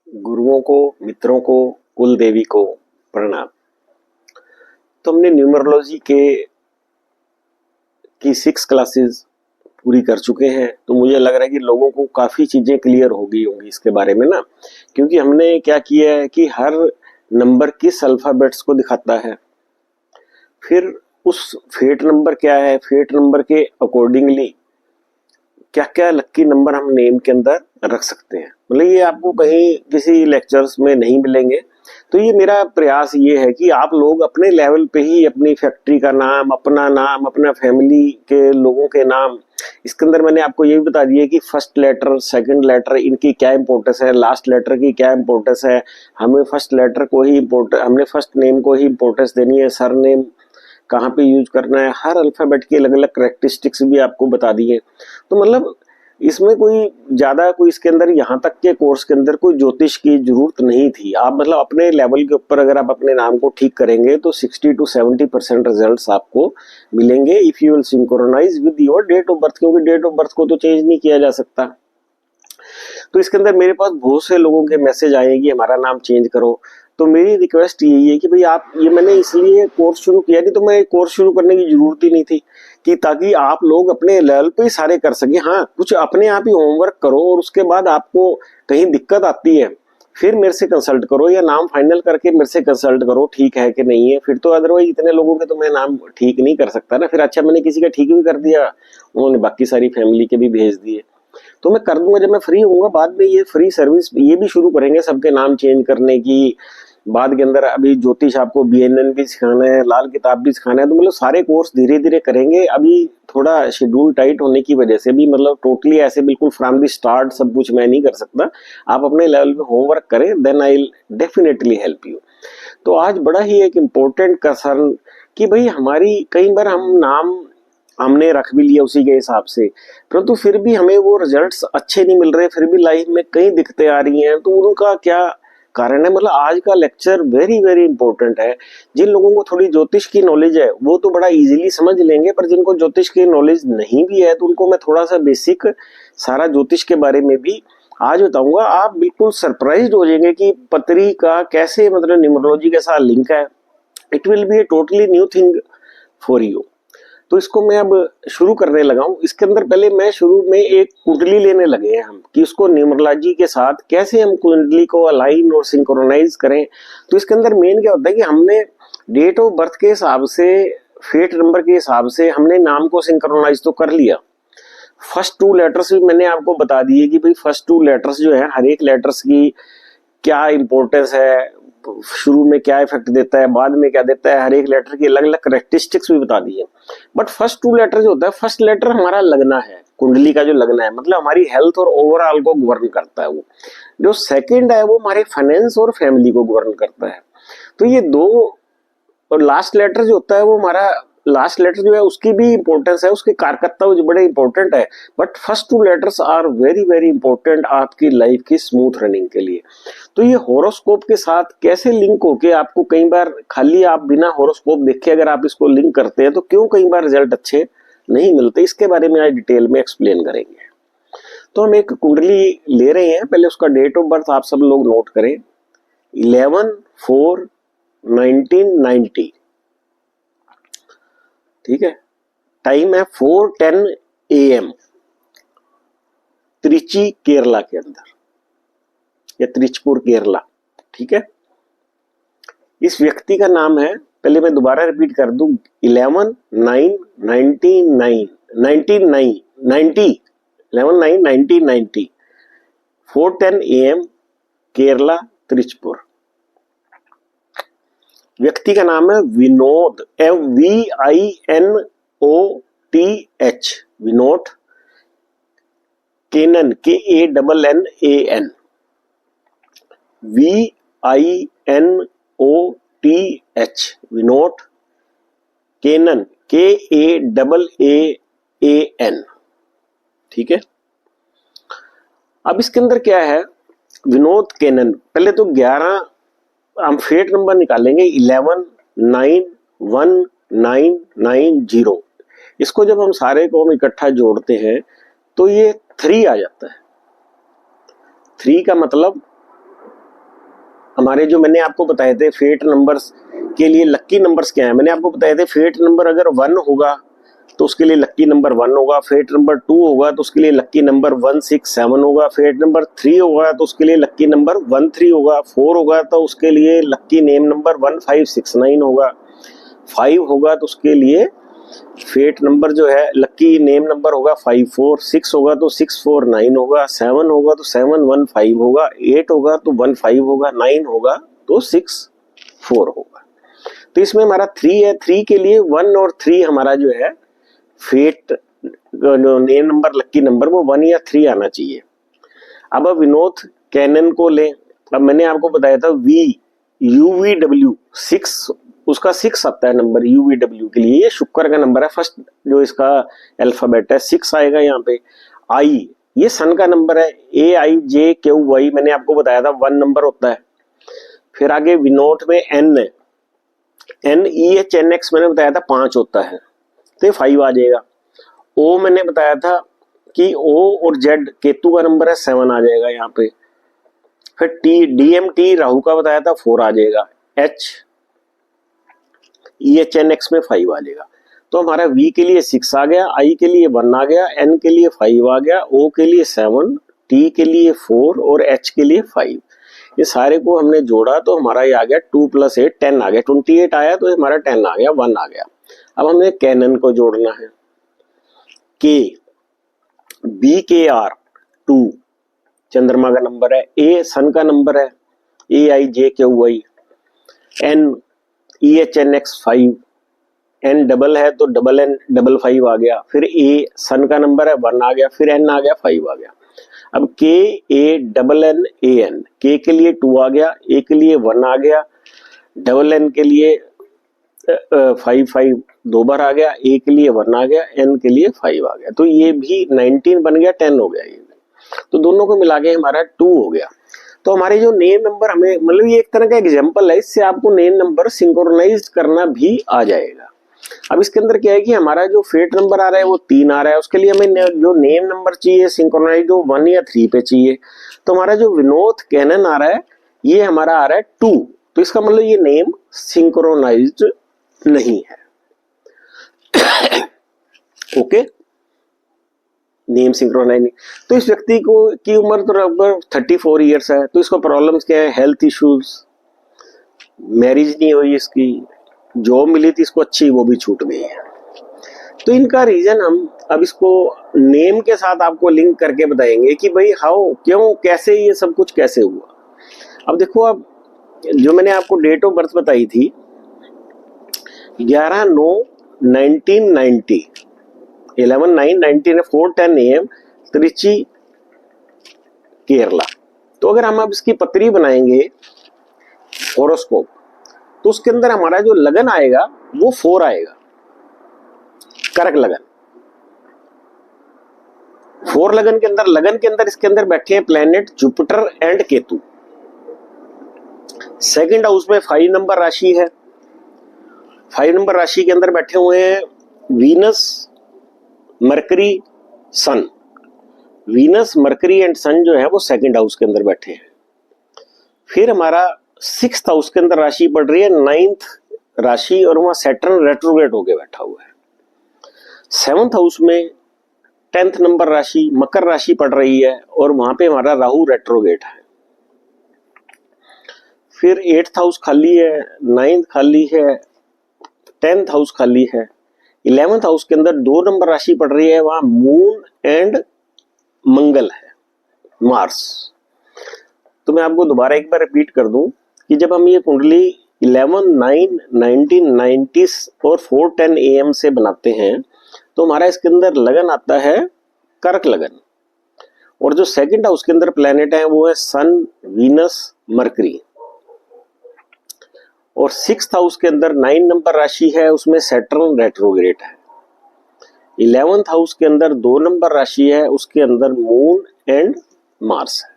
गुरुओं को, मित्रों को, कुल देवी को प्रणाम। तो हमने न्यूमरोलॉजी की 6 क्लासेस पूरी कर चुके हैं। तो मुझे लग रहा है कि लोगों को काफी चीजें क्लियर हो गई होंगी इसके बारे में ना, क्योंकि हमने क्या किया है कि हर नंबर किस अल्फाबेट्स को दिखाता है, फिर उस फेट नंबर क्या है, फेट नंबर के अकॉर्डिंगली क्या क्या लक्की नंबर हम नेम के अंदर रख सकते हैं। मतलब ये आपको कहीं किसी लेक्चर्स में नहीं मिलेंगे। तो ये मेरा प्रयास ये है कि आप लोग अपने लेवल पे ही अपनी फैक्ट्री का नाम, अपना नाम, अपना फैमिली के लोगों के नाम, इसके अंदर मैंने आपको ये भी बता दिया कि फर्स्ट लेटर, सेकंड लेटर, इनकी क्या इंपॉर्टेंस है, लास्ट लेटर की क्या इंपॉर्टेंस है। हमें फर्स्ट लेटर को ही हमने फर्स्ट नेम को ही इंपॉर्टेंस देनी है, सर नेम कहाँ पे यूज करना है, हर अल्फाबेट की अलग अलग करेक्टरिस्टिक्स भी आपको बता दिए। तो मतलब इसमें कोई ज्यादा कोई इसके अंदर यहाँ तक के कोर्स के अंदर कोई ज्योतिष की जरूरत नहीं थी। आप मतलब अपने लेवल के ऊपर अगर आप अपने नाम को ठीक करेंगे तो 60 to 70% रिजल्ट्स आपको मिलेंगे if you will synchronize with your date of birth, क्योंकि डेट ऑफ बर्थ को तो चेंज नहीं किया जा सकता। तो इसके अंदर मेरे पास बहुत से लोगों के मैसेज आए कि हमारा नाम चेंज करो। तो मेरी रिक्वेस्ट यही है कि भाई आप ये, मैंने इसलिए कोर्स शुरू किया, नहीं तो मैं कोर्स शुरू करने की जरूरत ही नहीं थी, कि ताकि आप लोग अपने लेवल पे ही सारे कर सके। हाँ, कुछ अपने आप ही होमवर्क करो और उसके बाद आपको कहीं दिक्कत आती है फिर मेरे से कंसल्ट करो, या नाम फाइनल करके मेरे से कंसल्ट करो ठीक है कि नहीं है। फिर तो अदरवाइज इतने लोगों के तो मैं नाम ठीक नहीं कर सकता ना। फिर अच्छा मैंने किसी का ठीक भी कर दिया, उन्होंने बाकी सारी फैमिली के भी भेज दिए। तो मैं कर दूंगा जब मैं फ्री होऊंगा। बाद में ये फ्री सर्विस ये भी शुरू करेंगे सबके नाम चेंज करने की। बाद के अंदर अभी ज्योतिष आपको बीएनएन भी सिखाना है, लाल किताब भी सिखाना है। तो मतलब सारे कोर्स धीरे धीरे करेंगे। अभी थोड़ा शेड्यूल टाइट होने की वजह से भी मतलब टोटली ऐसे बिल्कुल फ्रॉम द स्टार्ट सब कुछ मैं नहीं कर सकता। आप अपने लेवल पे होमवर्क करें, then I will definitely help you. तो आज बड़ा ही एक इम्पोर्टेंट कंसर्न कि भाई हमारी कई बार हम नाम हमने रख भी लिया उसी के हिसाब से, परंतु फिर भी हमें वो रिजल्ट्स अच्छे नहीं मिल रहे, फिर भी लाइफ में कई दिक्कतें आ रही हैं। तो उनका क्या कारण है? मतलब आज का लेक्चर वेरी वेरी इंपॉर्टेंट है। जिन लोगों को थोड़ी ज्योतिष की नॉलेज है वो तो बड़ा इजीली समझ लेंगे, पर जिनको ज्योतिष की नॉलेज नहीं भी है तो उनको मैं थोड़ा सा बेसिक सारा ज्योतिष के बारे में भी आज बताऊंगा। आप बिल्कुल सरप्राइज्ड हो जाएंगे कि पत्री का कैसे मतलब न्यूमरोलॉजी के साथ लिंक है। It will be a totally new thing for you. तो इसको मैं अब शुरू करने लगा हूं। इसके अंदर पहले मैं शुरू में एक कुंडली लेने लगे हैं हम, कि उसको न्यूमरोलॉजी के साथ कैसे हम कुंडली को अलाइन और सिंक्रोनाइज करें। तो इसके अंदर मेन क्या होता है कि हमने डेट ऑफ बर्थ के हिसाब से, फेट नंबर के हिसाब से हमने नाम को सिंक्रोनाइज तो कर लिया। फर्स्ट 2 लेटर्स भी मैंने आपको बता दिए कि भाई फर्स्ट 2 लेटर्स जो है हर एक लेटर्स की क्या इंपॉर्टेंस है, शुरू में क्या इफेक्ट देता है, बाद में क्या देता है, हर एक लेटर की अलग अलग करेक्टरिस्टिक्स भी बता दी है। बट फर्स्ट 2 लेटर जो होता है, फर्स्ट लेटर हमारा लगना है, कुंडली का जो लगना है, मतलब हमारी हेल्थ और ओवरऑल को गवर्न करता है वो। जो सेकंड है वो हमारे फाइनेंस और फैमिली को गवर्न करता है। तो ये दो, और लास्ट लेटर जो होता है वो हमारा, लास्ट लेटर जो है उसकी भी इंपॉर्टेंस है, उसके कारकर्ता जो बड़े इंपॉर्टेंट है। But first 2 letters are very very important आपकी लाइफ की स्मूथ रनिंग के लिए। तो ये होरोस्कोप के साथ कैसे लिंक होके आपको, कई बार खाली आप बिना होरोस्कोप देखे अगर आप इसको लिंक करते हैं तो क्यों कई बार रिजल्ट अच्छे नहीं मिलते, इसके बारे में आज डिटेल में एक्सप्लेन करेंगे। तो हम एक कुंडली ले रहे हैं। पहले उसका डेट ऑफ बर्थ आप सब लोग नोट करें, 11/4/1990। ठीक है, टाइम है 4:10 AM, त्रिची केरला के अंदर, या त्रिचपुर केरला। ठीक है, इस व्यक्ति का नाम है, पहले मैं दोबारा रिपीट कर दूं, 11/9/1990, 4:10 AM, केरला, त्रिचपुर। व्यक्ति का नाम है Vinod, VINOTH, Vinod Kannan, KANNAN, VINOTH, Vinod Kannan, KANNAN। ठीक है, अब इसके अंदर क्या है, विनोद केनन, पहले तो 11 हम फेट नंबर निकालेंगे, 11/9/1990। इसको जब हम सारे को हम इकट्ठा जोड़ते हैं तो ये 3 आ जाता है। 3 का मतलब हमारे जो मैंने आपको बताए थे फेट नंबर्स के लिए लक्की नंबर्स क्या है, मैंने आपको बताए थे फेट नंबर अगर 1 होगा तो उसके लिए लक्की नंबर 1 होगा, फेट नंबर 2 होगा तो उसके लिए लक्की नंबर 167 होगा, फेट नंबर 3 होगा तो उसके लिए लक्की नंबर 13 होगा, 4 होगा तो उसके लिए लक्की नेम नंबर 1569 होगा, 5 होगा तो उसके लिए फेट नंबर जो है लक्की नेम नंबर होगा 54, 6 होगा तो 649 होगा, 7 होगा तो 715 होगा, 8 होगा तो 15 होगा, 9 होगा तो 64 होगा। तो इसमें हमारा 3 है, 3 के लिए 1 और 3 हमारा जो है फेट नेम नंबर लक्की नंबर वो 1 या 3 आना चाहिए। अब विनोद कैनन को लें, अब मैंने आपको बताया था UVW 6, उसका 6 आता है नंबर UVW के लिए, ये शुक्र का नंबर है, फर्स्ट जो इसका अल्फाबेट है 6 आएगा यहाँ पे। आई ये सन का नंबर है, AIJQY मैंने आपको बताया था 1 नंबर होता है। फिर आगे विनोद में N है, NEHNX मैंने बताया था 5 होता है तो 5 आ जाएगा। O मैंने बताया था कि O और Z केतु का नंबर है 7 आ जाएगा यहाँ पे। फिर DMT राहु का बताया था 4 आ जाएगा, EHNX में 5 आ जाएगा। तो हमारा V के लिए 6 आ गया, I के लिए 1 आ गया, N के लिए 5 आ गया, O के लिए 7, T के लिए 4 और H के लिए 5। ये सारे को हमने जोड़ा तो हमारा ये आ गया 2 + 8 10 आ गया, 28 आया तो हमारा 10 आ गया, 1 आ गया। अब हमें कैनन को जोड़ना है, K BKR 2 चंद्रमा का नंबर है, A सन का नंबर है AIJQY, N EHNX 5, N double है तो N 5 आ गया, फिर A सन का नंबर है 1 आ गया, फिर N आ गया 5 आ गया। अब KANNAN K के लिए 2 आ गया, A के लिए 1 आ गया, N के लिए 5 2 बार आ गया, A के लिए 1 आ गया, N के लिए 5 आ गया। तो ये भी 19 बन गया, 10 हो गया, ये तो दोनों को मिला के हमारा 2 हो गया। तो हमारे जो नेम नंबर हमें मतलब ये एक तरह का एग्जाम्पल है, इससे आपको नेम नंबर सिंक्रोनाइज करना भी आ जाएगा। अब इसके अंदर क्या है कि हमारा जो फेट नंबर आ रहा है वो 3 आ रहा है, उसके लिए हमें जो नेम नंबर चाहिए सिंक्रोनाइज वो 1 या 3 पे चाहिए। तो हमारा जो विनोद कैनन आ रहा है ये हमारा आ रहा है 2, तो इसका मतलब ये नेम सिंक्रोनाइज्ड नहीं है। ओके, नेम सिंक्रोनाइज नहीं। तो इस व्यक्ति को की उम्र तो लगभग 34 ईयर्स है, तो इसको प्रॉब्लम्स क्या है, हेल्थ इश्यूज, मैरिज नहीं हुई इसकी, जॉब मिली थी इसको अच्छी वो भी छूट गई है। तो इनका रीजन हम अब इसको नेम के साथ आपको लिंक करके बताएंगे कि भाई हाउ क्यों कैसे ये सब कुछ कैसे हुआ। अब देखो, अब जो मैंने आपको डेट ऑफ बर्थ बताई थी 11/9/1990, 11/9/19 4:10 AM त्रिची केरला। तो अगर हम अब इसकी पत्री बनाएंगे होरोस्कोप तो उसके अंदर हमारा जो लगन आएगा वो 4 आएगा, कर्क लगन। 4 लगन के अंदर इसके अंदर बैठे हैं planet Jupiter and Ketu. Second house में 5 नंबर राशि है, 5 नंबर राशि के अंदर बैठे हुए हैं Venus, Mercury, sun. Venus, Mercury and sun जो है वो सेकंड हाउस के अंदर बैठे हैं। फिर हमारा 6th हाउस के अंदर राशि पड़ रही है 9th राशि, और वहां सैटर्न रेट्रोग्रेड होके बैठा हुआ है। 7th हाउस में 10th नंबर राशि मकर राशि पड़ रही है, और वहां पे हमारा राहु रेट्रोग्रेड है। फिर 8th हाउस खाली है, 9th खाली है, 10th हाउस खाली है। 11th हाउस के अंदर 2 नंबर राशि पड़ रही है, वहां मून एंड मंगल है, मार्स। तो मैं आपको दोबारा एक बार रिपीट कर दूं कि जब हम ये कुंडली 11/9/1990 और 4:10 AM से बनाते हैं तो हमारा इसके अंदर लगन आता है कर्क लगन, और जो सेकंड हाउस के अंदर प्लेनेट है वो है सन, वीनस, मरकरी। और 6th हाउस के अंदर 9 नंबर राशि है, उसमें सैटर्न रेट्रोग्रेड है। 11th हाउस के अंदर 2 नंबर राशि है, उसके अंदर मून एंड मार्स है।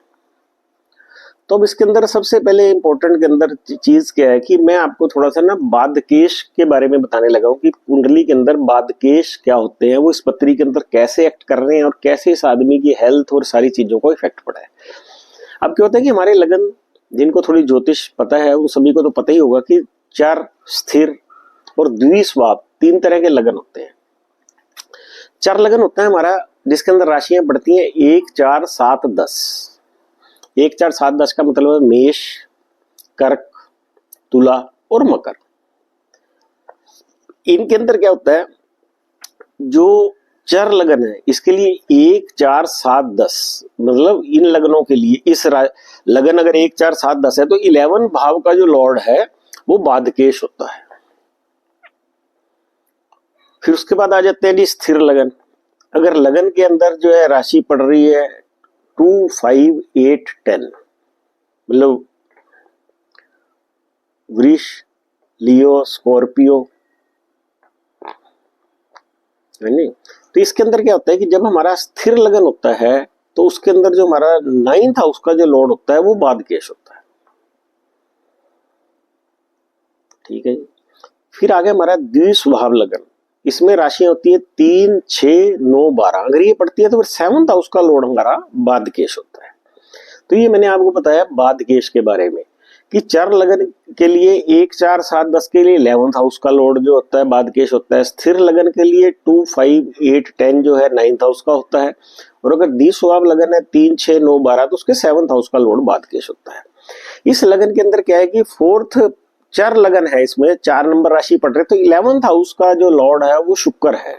तो अब इसके अंदर सबसे पहले इंपॉर्टेंट के अंदर चीज क्या है कि मैं आपको थोड़ा सा ना बादकेश के बारे में बताने लगा हूं कि कुंडली के अंदर बादकेश क्या होते हैं, वो इस पत्री के अंदर कैसे एक्ट कर रहे हैं और कैसे इस आदमी की हेल्थ और सारी चीजों को इफेक्ट पड़ा है। अब क्या होता है कि हमारे लगन जिनको थोड़ी ज्योतिष पता है उन सभी को तो पता ही होगा कि चर, स्थिर और द्विस्वाप 3 तरह के लगन होते हैं। चर लगन होता है हमारा जिसके अंदर राशियां बढ़ती हैं 1, 4, 7, 10। 1, 4, 7, 10 का मतलब है मेष, कर्क, तुला और मकर। इनके अंदर क्या होता है, जो चर लगन है इसके लिए 1, 4, 7, 10 मतलब इन लगनों के लिए इस लगन अगर 1, 4, 7, 10 है तो 11 भाव का जो लॉर्ड है वो बाधकेश होता है। फिर उसके बाद आ जाते हैं जी स्थिर लगन। अगर लगन के अंदर जो है राशि पड़ रही है 2, 5, 8, 10 मतलब वृष, लियो, स्कॉर्पियो है नहीं, तो इसके अंदर क्या होता है कि जब हमारा स्थिर लगन होता है तो उसके अंदर जो हमारा 9th हाउस का जो लॉर्ड होता है वो बाधकेश होता है। ठीक है जी। फिर आगे हमारा द्विस्वभाव लगन, इसमें राशियां होती है 3, 6, 9, 12। अगर ये पड़ती है तो फिर 7th हाउस का लॉर्ड हमारा बाधकेश होता है। तो ये मैंने आपको बताया बाधकेश के बारे में कि चर लगन के लिए 1, 4, 7, 10 के लिए 11th हाउस का लॉर्ड जो होता है बाधकेश होता है। स्थिर लगन के लिए 2, 5, 8, 10 जो है 9th हाउस का होता है। और अगर द्विस्वभाव लगन है 3, 6, 9, 12 तो उसके 7th हाउस का लॉर्ड बाधकेश होता है। इस लगन के अंदर क्या है कि 4th चर लगन है, इसमें 4 नंबर राशि पड़ रही है तो 11th हाउस का जो लॉर्ड है वो शुक्र है,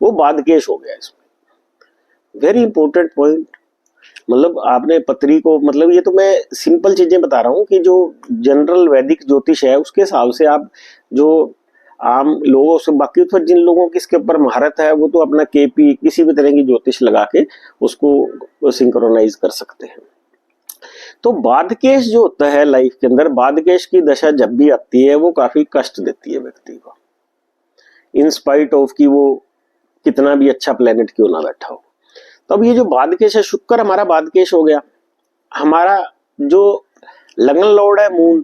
वो बाधकेश हो गया इसमें। Very important point. मतलब आपने पत्री को, मतलब ये तो मैं सिंपल चीजें बता रहा हूं कि जो जनरल वैदिक ज्योतिष है उसके हिसाब से आप जो आम लोगों से, बाकी तो जिन लोगों की इसके ऊपर महारत है वो तो अपना केपी किसी भी तरह की ज्योतिष लगा के उसको सिंक्रोनाइज कर सकते हैं। तो बाधकेश जो होता है लाइफ के अंदर, बाधकेश की दशा जब भी आती है वो काफी कष्ट देती है व्यक्ति को, इन स्पाइट ऑफ कि वो कितना भी अच्छा प्लेनेट क्यों ना बैठा हो। तो अब ये जो बाधकेश है, शुक्र हमारा बाधकेश हो गया, हमारा जो लगन लॉर्ड है मून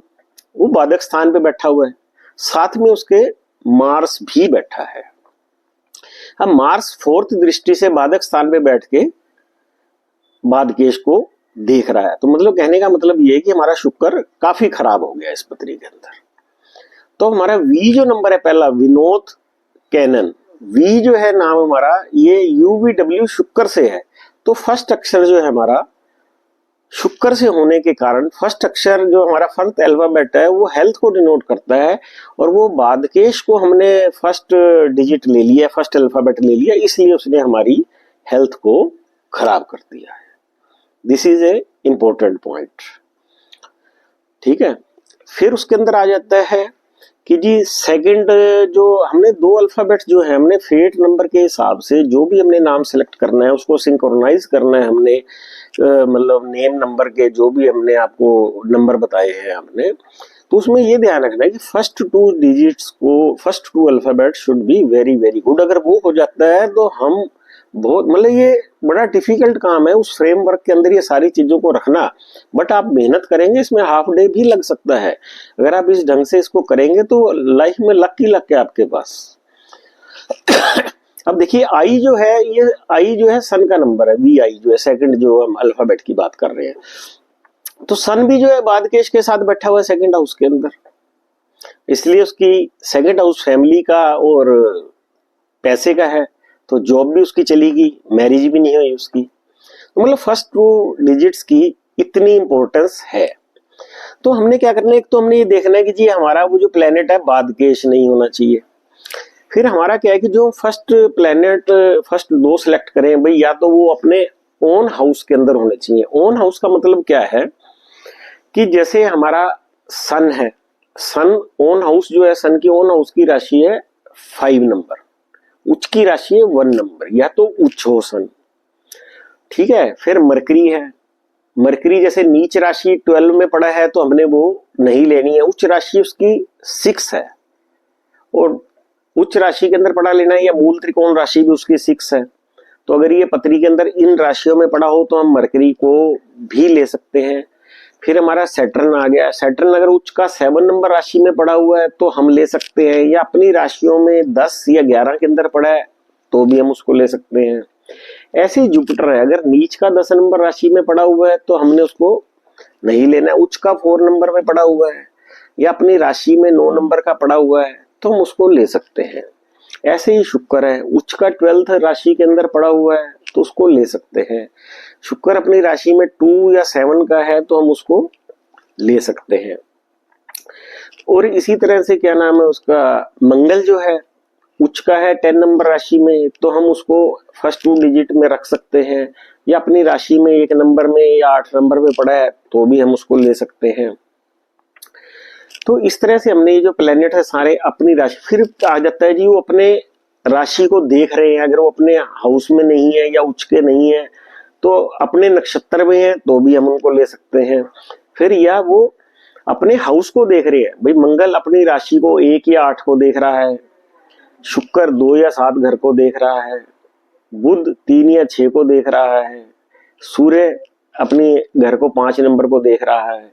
वो बाधक स्थान पे बैठा हुआ है, साथ में उसके मार्स भी बैठा है। अब मार्स 4th दृष्टि से बाधक स्थान पे बैठ के बाधकेश को देख रहा है, तो मतलब कहने का मतलब ये है कि हमारा शुक्र काफी खराब हो गया इस पत्री के अंदर। तो हमारा वी जो नंबर है पहला, विनोद कैनन, वी जो है नाम हमारा, ये UVW शुक्र से है। तो फर्स्ट अक्षर जो है हमारा शुक्र से होने के कारण, फर्स्ट अक्षर जो हमारा फर्स्ट अल्फाबेट है वो हेल्थ को डिनोट करता है, और वो बाधकेश को हमने फर्स्ट डिजिट ले लिया, फर्स्ट अल्फाबेट ले लिया, इसलिए उसने हमारी हेल्थ को खराब कर दिया है। This is a important point. ठीक है। फिर उसके अंदर आ जाता है कि जी सेकंड, जो हमने 2 अल्फाबेट जो है हमने फेट नंबर के हिसाब से जो भी हमने नाम सेलेक्ट करना है उसको सिंक्रोनाइज करना है हमने, मतलब नेम नंबर के जो भी हमने आपको नंबर बताए हैं हमने, तो उसमें ये ध्यान रखना है कि फर्स्ट 2 डिजिट्स को, first 2 alphabet should be very very good. अगर वो हो जाता है तो हम बहुत, मतलब ये बड़ा डिफिकल्ट काम है उस फ्रेमवर्क के अंदर ये सारी चीजों को रखना, बट आप मेहनत करेंगे इसमें हाफ डे भी लग सकता है। अगर आप इस ढंग से इसको करेंगे तो लाइफ में लक ही लक है आपके पास। अब देखिए आई जो है, ये आई जो है सन का नंबर है, VI जो है सेकंड जो हम अल्फाबेट की बात कर रहे हैं, तो सन भी जो है बाधकेश के साथ बैठा हुआ है सेकंड हाउस के अंदर, इसलिए उसकी सेकंड हाउस फैमिली का और पैसे का है, तो जॉब भी उसकी चलेगी, मैरिज भी नहीं हुई उसकी। तो मतलब फर्स्ट 2 डिजिट्स की इतनी इंपॉर्टेंस है। तो हमने क्या करना है, एक तो हमने ये देखना है कि जी हमारा वो जो प्लेनेट है बाधकेश नहीं होना चाहिए। फिर हमारा क्या है कि जो फर्स्ट प्लेनेट फर्स्ट 2 सिलेक्ट करें भाई, या तो वो अपने ओन हाउस के अंदर होने चाहिए। ओन हाउस का मतलब क्या है कि जैसे हमारा सन है, सन ओन हाउस जो है, सन की ओन हाउस की राशि है 5 नंबर, उच्च की राशि है 1 नंबर, या तो उच्च हो सन। ठीक है। फिर मरकरी है, मरकरी जैसे नीच राशि 12 में पड़ा है तो हमने वो नहीं लेनी है, उच्च राशि उसकी 6 है, और उच्च राशि के अंदर पड़ा लेना है, या मूल त्रिकोण राशि भी उसकी 6 है। तो अगर ये पत्री के अंदर इन राशियों में पड़ा हो तो हम मरकरी को भी ले सकते हैं। फिर हमारा सैटर्न आ गया, सैटर्न अगर उच्च का 7 नंबर राशि में पड़ा हुआ है तो हम ले सकते हैं, या अपनी राशियों में 10 या 11 के अंदर पड़ा है तो भी हम उसको ले सकते हैं। ऐसे जुपिटर है, अगर नीच का 10 नंबर राशि में पड़ा हुआ है तो हमने उसको नहीं लेना है, उच्च का 4 नंबर में पड़ा हुआ है या अपनी राशि में 9 नंबर का पड़ा हुआ है तो हम उसको ले सकते हैं। ऐसे ही शुक्र है, उच्च का 12th राशि के अंदर पड़ा हुआ है तो उसको ले सकते हैं। शुक्र अपनी राशि में 2 या 7 का है तो हम उसको ले सकते हैं। और इसी तरह से क्या नाम है उसका, मंगल जो है उच्च का है 10 नंबर राशि में तो हम उसको फर्स्ट 2 डिजिट में रख सकते हैं, या अपनी राशि में 1 नंबर में या 8 नंबर में पड़ा है तो भी हम उसको ले सकते हैं। तो इस तरह से हमने ये जो प्लेनेट है सारे अपनी राशि, फिर आ जाता है जी वो अपने राशि को देख रहे हैं, अगर वो अपने हाउस में नहीं है या उच्च के नहीं है तो अपने नक्षत्र में है तो भी हम उनको ले सकते हैं। फिर या वो अपने हाउस को देख रहे हैं, भाई मंगल अपनी राशि को 1 या 8 को देख रहा है, शुक्र 2 या 7 घर को देख रहा है, बुध 3 या 6 को देख रहा है, सूर्य अपनी घर को 5 नंबर को देख रहा है।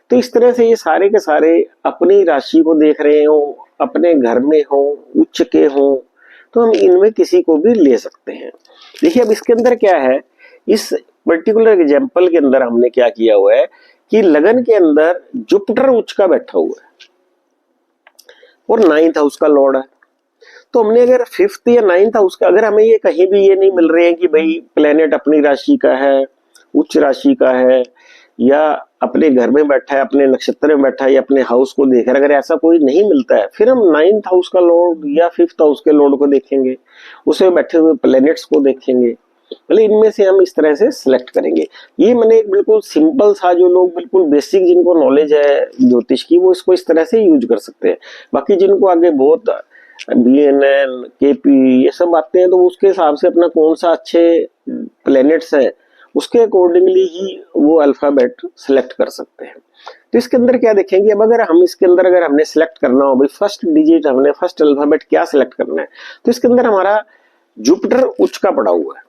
तो इस तरह से ये सारे के सारे अपनी राशि को देख रहे हो, अपने घर में हो, उच्च के हो, तो हम इनमें किसी को भी ले सकते हैं। देखिए अब इसके अंदर क्या है, इस पर्टिकुलर एग्जाम्पल के अंदर हमने क्या किया हुआ है कि लगन के अंदर जुपिटर उच्च का बैठा हुआ है और 9th हाउस का लॉर्ड है। तो हमने अगर 5th या 9th हाउस का, अगर हमें ये कहीं भी ये नहीं मिल रहे हैं कि भाई प्लेनेट अपनी राशि का है, उच्च राशि का है, या अपने घर में बैठा है, अपने नक्षत्र में बैठा है, या अपने हाउस को देख रहा है, अगर ऐसा कोई नहीं मिलता है फिर हम 9th हाउस का लॉर्ड या 5th हाउस के लॉर्ड को देखेंगे, उसमें बैठे हुए प्लैनेट्स को देखेंगे, मतलब इनमें से हम इस तरह से सिलेक्ट करेंगे। ये मैंने एक बिल्कुल सिंपल सा, जो लोग बिल्कुल बेसिक जिनको नॉलेज है ज्योतिष की वो इसको इस तरह से यूज कर सकते हैं। बाकी जिनको आगे बहुत BNN KP ये सब आते हैं तो उसके हिसाब से अपना कौन सा अच्छे प्लैनेट्स है उसके अकॉर्डिंगली ही वो अल्फाबेट सिलेक्ट कर सकते हैं। तो इसके अंदर क्या देखेंगे, अब अगर हम इसके अंदर अगर हमने सिलेक्ट करना हो भाई फर्स्ट डिजिट, हमने फर्स्ट अल्फाबेट क्या सिलेक्ट करना है, तो इसके अंदर हमारा जुपिटर उच्च का पड़ा हुआ है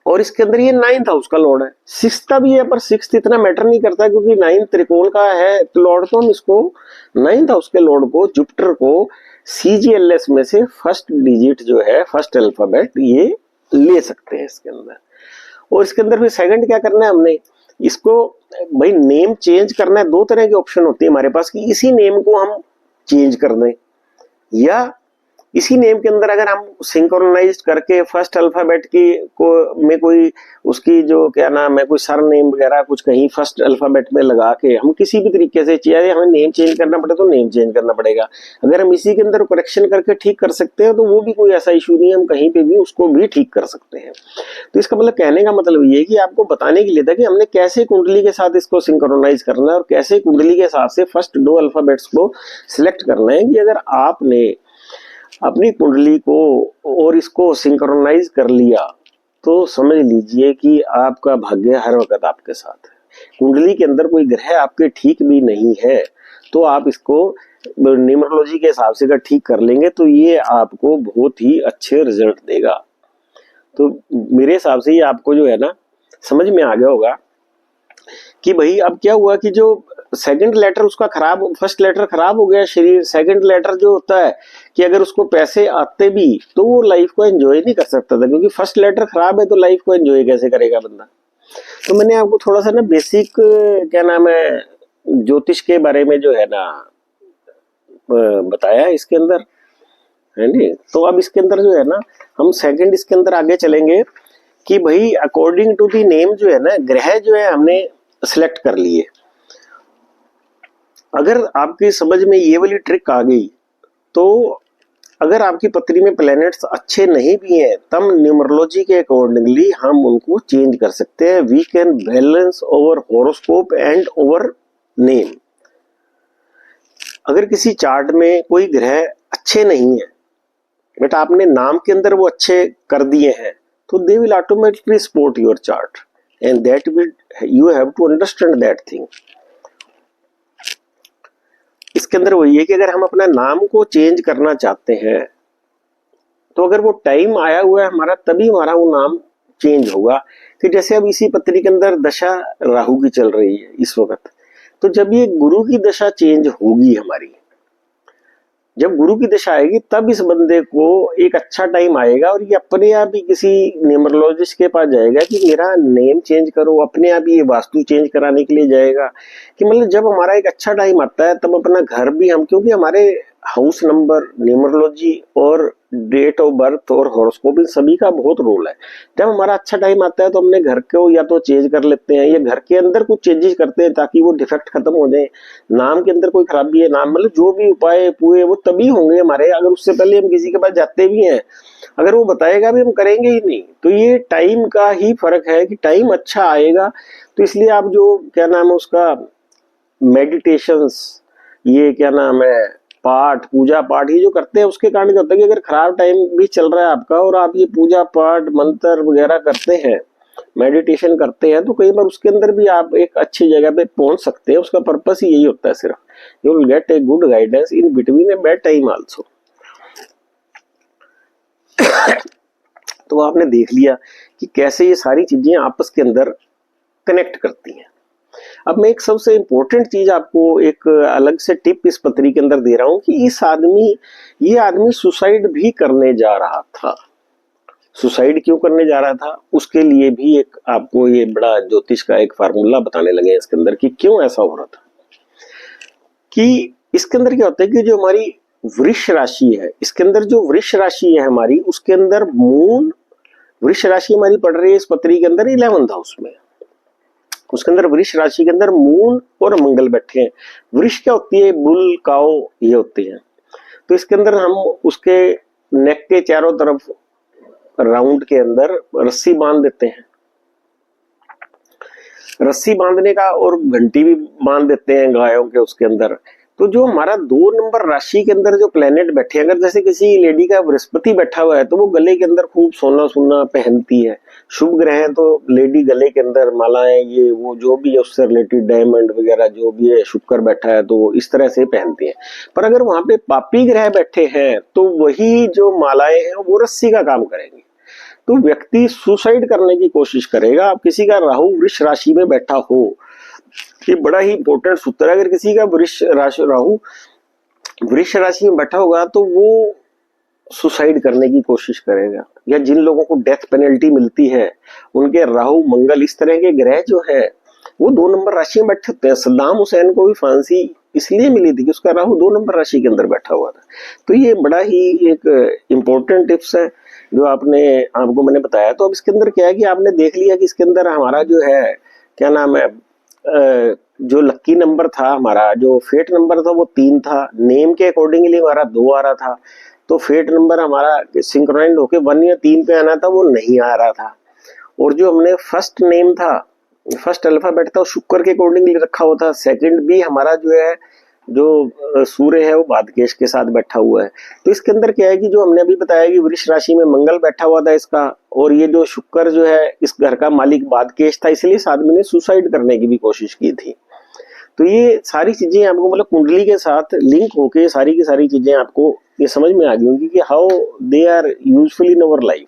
और इसके अंदर ये 9th हाउस का लॉर्ड है, 6th का भी है पर 6th इतना मैटर नहीं करता क्योंकि 9th त्रिकोण का है लॉर्ड, तो हम इसको 9th हाउस के लॉर्ड को जुपिटर को CGLS में से फर्स्ट डिजिट जो है फर्स्ट अल्फाबेट ये ले सकते हैं इसके अंदर। और इसके अंदर फिर सेकंड क्या करना है, हमने इसको भाई नेम चेंज करना है। 2 तरह के ऑप्शन होते हैं हमारे पास कि इसी नेम को हम चेंज कर दें या इसी नेम के अंदर अगर हम सिंक्रोनाइज करके फर्स्ट अल्फाबेट की को में कोई उसकी जो क्या नाम है कोई सर नेम वगैरह कुछ कहीं फर्स्ट अल्फाबेट में लगा के हम किसी भी तरीके से चाहिए हमें नेम चेंज करना पड़े तो नेम चेंज करना पड़ेगा। अगर हम इसी के अंदर करेक्शन करके ठीक कर सकते हैं तो वो भी कोई ऐसा इशू नहीं है, हम कहीं पे भी उसको भी ठीक कर सकते हैं। तो इसका मतलब कहने का मतलब ये है कि आपको बताने के लिए था कि हमने कैसे कुंडली के साथ इसको सिंक्रोनाइज करना है और कैसे कुंडली के हिसाब से फर्स्ट 2 अल्फाबेट्स को सिलेक्ट करना है कि अगर आपने अपनी कुंडली को और इसको सिंक्रोनाइज कर लिया तो समझ लीजिए कि आपका भाग्य हर वक्त आपके साथ है। कुंडली के अंदर कोई ग्रह आपके ठीक भी नहीं है तो आप इसको न्यूमरोलॉजी के हिसाब से अगर ठीक कर लेंगे तो ये आपको बहुत ही अच्छे रिजल्ट देगा। तो मेरे हिसाब से ये आपको जो है ना समझ में आ गया होगा कि भाई अब क्या हुआ कि जो सेकंड लेटर उसका खराब, फर्स्ट लेटर खराब हो गया शरीर, सेकंड लेटर जो होता है कि अगर उसको पैसे आते भी तो वो लाइफ को एंजॉय नहीं कर सकता था क्योंकि फर्स्ट लेटर खराब है तो लाइफ को एंजॉय कैसे करेगा बंदा। तो मैंने आपको थोड़ा सा ना बेसिक क्या नाम है ज्योतिष के बारे में जो है ना बताया इसके अंदर, है नी। तो अब इसके अंदर जो है ना हम सेकंड इसके अंदर आगे चलेंगे कि भाई अकॉर्डिंग टू दी नेम जो है ना ग्रह जो है हमने सिलेक्ट कर लिए। अगर आपकी समझ में ये वाली ट्रिक आ गई तो अगर आपकी पत्री में प्लैनेट्स अच्छे नहीं भी हैं तब न्यूमरोलॉजी के अकॉर्डिंगली हम उनको चेंज कर सकते हैं। We can balance over horoscope and over name. अगर किसी चार्ट में कोई ग्रह अच्छे नहीं है बट आपने नाम के अंदर वो अच्छे कर दिए हैं तो they will automatically support your chart and that will you have to understand that thing. इसके अंदर वही है कि अगर हम अपना नाम को चेंज करना चाहते हैं तो अगर वो टाइम आया हुआ है हमारा तभी हमारा वो नाम चेंज होगा। कि जैसे अब इसी पत्री के अंदर दशा राहु की चल रही है इस वक्त, तो जब ये गुरु की दशा चेंज होगी हमारी जब गुरु की दशा आएगी तब इस बंदे को एक अच्छा टाइम आएगा और ये अपने आप ही किसी न्यूमरोलॉजिस्ट के पास जाएगा कि मेरा नेम चेंज करो, अपने आप ही ये वास्तु चेंज कराने के लिए जाएगा। कि मतलब जब हमारा एक अच्छा टाइम आता है तब अपना घर भी हम, क्योंकि हमारे हाउस नंबर, न्यूमरोलॉजी और डेट ऑफ बर्थ और हॉरोस्कोप इन सभी का बहुत रोल है। जब हमारा अच्छा टाइम आता है तो अपने घर को या तो चेंज कर लेते हैं या घर के अंदर कुछ चेंजेस करते हैं ताकि वो डिफेक्ट खत्म हो जाए। नाम के अंदर कोई खराबी है, नाम मतलब जो भी उपाय पूरे वो तभी होंगे हमारे अगर उससे पहले हम किसी के पास जाते भी हैं, अगर वो बताएगा भी हम करेंगे ही नहीं। तो ये टाइम का ही फर्क है कि टाइम अच्छा आएगा। तो इसलिए आप जो क्या नाम है उसका मेडिटेशंस, ये क्या नाम है पाठ, पूजा पाठ ये जो करते हैं उसके कारण क्या होता है कि अगर खराब टाइम भी चल रहा है आपका और आप ये पूजा पाठ मंत्र वगैरह करते हैं, मेडिटेशन करते हैं, तो कई बार उसके अंदर भी आप एक अच्छी जगह पे पहुंच सकते हैं। उसका पर्पस ही यही होता है सिर्फ, you will get a good guidance in between a bad time also. तो आपने देख लिया कि कैसे ये सारी चीजें आपस के अंदर कनेक्ट करती हैं। अब मैं एक सबसे इंपॉर्टेंट चीज आपको एक अलग से टिप इस पत्री के अंदर दे रहा हूं कि ये आदमी सुसाइड भी करने जा रहा था। सुसाइड क्यों करने जा रहा था उसके लिए भी एक आपको ये बड़ा ज्योतिष का एक फार्मूला बताने लगे इसके अंदर कि क्यों ऐसा हो रहा था। कि इसके अंदर क्या होता है कि जो हमारी वृष राशि है, इसके अंदर जो वृष राशि है हमारी, उसके अंदर मून, वृष राशि हमारी पड़ रही है इस पत्री के अंदर 11th हाउस में। उसके अंदर वृष राशि के अंदर मून और मंगल बैठे हैं। वृष क्या होती है, बुल काओ ये होती है। तो इसके अंदर हम उसके नेक के चारों तरफ राउंड के अंदर रस्सी बांध देते हैं, रस्सी बांधने का और घंटी भी बांध देते हैं गायों के उसके अंदर। तो जो हमारा 2 नंबर राशि के अंदर जो प्लेनेट बैठे हैं, अगर जैसे किसी लेडी का बृहस्पति बैठा हुआ है तो वो गले के अंदर खूब सोना सोना पहनती है। शुभ ग्रह है तो लेडी गले के अंदर मालाएं ये वो जो भी है उससे रिलेटेड डायमंड वगैरह जो भी है, शुक्र बैठा है तो इस तरह से पहनती है। पर अगर वहां पे पापी ग्रह बैठे हैं तो वही जो मालाएं हैं वो रस्सी का काम करेंगी, तो व्यक्ति सुसाइड करने की कोशिश करेगा। अब किसी का राहु वृष राशि में बैठा हो, ये बड़ा ही इंपॉर्टेंट सूत्र है, अगर किसी का राहु वृष राशि में बैठा होगा तो वो सुसाइड करने की कोशिश करेगा। या जिन लोगों को डेथ पेनल्टी मिलती है उनके राहु मंगल इस तरह के ग्रह जो है वो 2 नंबर राशि में बैठे होते हैं। सद्दाम हुसैन को भी फांसी इसलिए मिली थी कि उसका राहु 2 नंबर राशि के अंदर बैठा हुआ था। तो ये बड़ा ही एक इम्पोर्टेंट टिप्स है जो आपको मैंने बताया। तो अब इसके अंदर क्या है कि आपने देख लिया कि इसके अंदर हमारा जो है क्या नाम है जो लक्की नंबर था हमारा, जो फेट नंबर था वो 3 था। नेम के अकॉर्डिंगली हमारा 2 आ रहा था। तो फेट नंबर हमारा सिंक्रोनाइज होके 1 या 3 पे आना था, वो नहीं आ रहा था। और जो हमने फर्स्ट नेम था, फर्स्ट अल्फाबेट था, वो शुक्र के अकॉर्डिंगली रखा हुआ था। सेकंड भी हमारा जो है जो सूर्य है वो बादकेश के साथ बैठा हुआ है। तो इसके अंदर क्या है कि जो हमने अभी बताया कि वृष राशि में मंगल बैठा हुआ था इसका, और ये जो शुक्र जो है इस घर का मालिक बादकेश था, इसलिए इस आदमी ने सुसाइड करने की भी कोशिश की थी। तो ये सारी चीजें आपको मतलब कुंडली के साथ लिंक होके सारी की सारी चीजें आपको ये समझ में आ गई होंगी कि how they are useful in our life.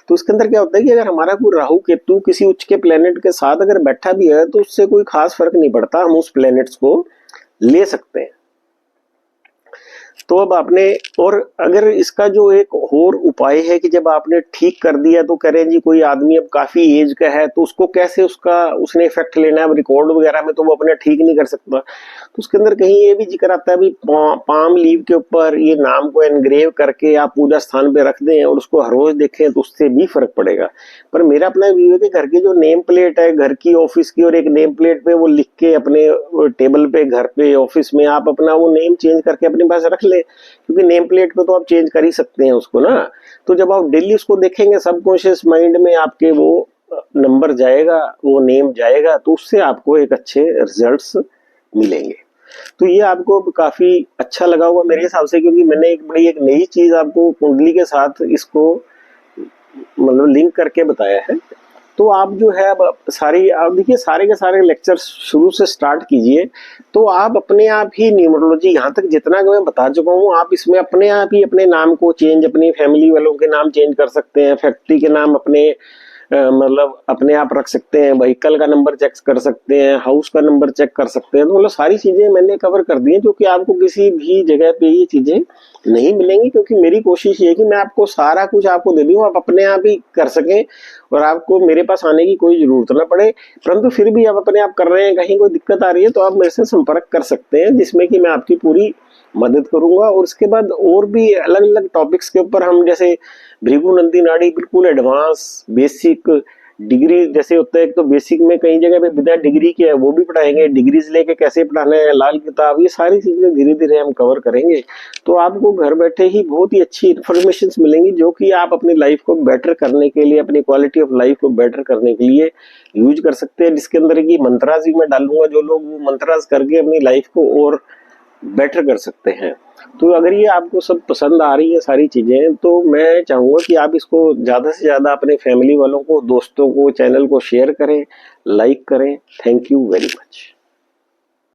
तो इसके अंदर क्या होता है कि अगर हमारा कोई राहु केतु किसी उच्च के प्लेनेट के साथ अगर बैठा भी है तो उससे कोई खास फर्क नहीं पड़ता, हम उस प्लेनेट्स को ले सकते हैं। तो अब आपने, और अगर इसका जो एक और उपाय है कि जब आपने ठीक कर दिया तो कह रहे हैं जी कोई आदमी अब काफी एज का है तो उसको कैसे उसने इफेक्ट लेना है, रिकॉर्ड वगैरह में तो वो अपने ठीक नहीं कर सकता। तो उसके अंदर कहीं ये भी जिक्र आता है भी पाम लीव के ऊपर ये नाम को एनग्रेव करके आप पूजा स्थान पे रख दें और उसको हर रोज देखें तो उससे भी फर्क पड़ेगा। पर मेरा अपना व्यू है कि घर की जो नेम प्लेट है घर की ऑफिस की, और एक नेम प्लेट पे वो लिख के अपने टेबल पे घर पे ऑफिस में आप अपना वो नेम चेंज करके अपने पास रख ले, क्योंकि नेम प्लेट पे तो आप चेंज कर ही सकते हैं उसको ना। तो जब आप डेली उसको देखेंगे सबकॉन्शियस माइंड में आपके वो नंबर जाएगा, वो नेम जाएगा, तो उससे आपको एक अच्छे रिजल्ट्स मिलेंगे। तो ये आपको काफी अच्छा लगा होगा मेरे हिसाब से, क्योंकि मैंने एक नई चीज आपको कुंडली के साथ इसको मतलब लिंक करके बताया है। तो आप जो है अब आप देखिए सारे के सारे लेक्चर शुरू से स्टार्ट कीजिए तो आप अपने आप ही न्यूमरोलॉजी यहाँ तक जितना मैं बता चुका हूँ आप इसमें अपने आप ही अपने नाम को चेंज, अपनी फैमिली वालों के नाम चेंज कर सकते हैं, फैक्ट्री के नाम अपने मतलब अपने आप रख सकते हैं, व्हीकल का नंबर चेक कर सकते हैं, हाउस का नंबर चेक कर सकते हैं। तो मतलब सारी चीजें मैंने कवर कर दी हैं, जो कि आपको किसी भी जगह पे ये चीजें नहीं मिलेंगी। क्योंकि मेरी कोशिश ये है कि मैं आपको सारा कुछ आपको दे दूं, आप अपने आप ही कर सकें और आपको मेरे पास आने की कोई जरूरत ना पड़े। परंतु फिर भी आप अपने आप कर रहे हैं, कहीं कोई दिक्कत आ रही है तो आप मेरे से संपर्क कर सकते हैं, जिसमें कि मैं आपकी पूरी मदद करूंगा। और उसके बाद और भी अलग अलग टॉपिक्स के ऊपर हम, जैसे भृगु नंदी नाड़ी बिल्कुल एडवांस बेसिक डिग्री जैसे होता है, एक तो बेसिक में कई जगह पे बिना डिग्री के है वो भी पढ़ाएंगे, डिग्रीज लेके कैसे पढ़ाना है, लाल किताब, ये सारी चीजें धीरे धीरे हम कवर करेंगे। तो आपको घर बैठे ही बहुत ही अच्छी इन्फॉर्मेशन मिलेंगी, जो कि आप अपनी लाइफ को बेटर करने के लिए, अपनी क्वालिटी ऑफ लाइफ को बेटर करने के लिए यूज कर सकते हैं। जिसके अंदर की मंत्रास भी मैं डालूंगा, जो लोग वो मंत्रास करके अपनी लाइफ को और बेटर कर सकते हैं। तो अगर ये आपको सब पसंद आ रही है सारी चीजें, तो मैं चाहूंगा कि आप इसको ज्यादा से ज्यादा अपने फैमिली वालों को, दोस्तों को, चैनल को शेयर करें, लाइक करें। Thank you very much.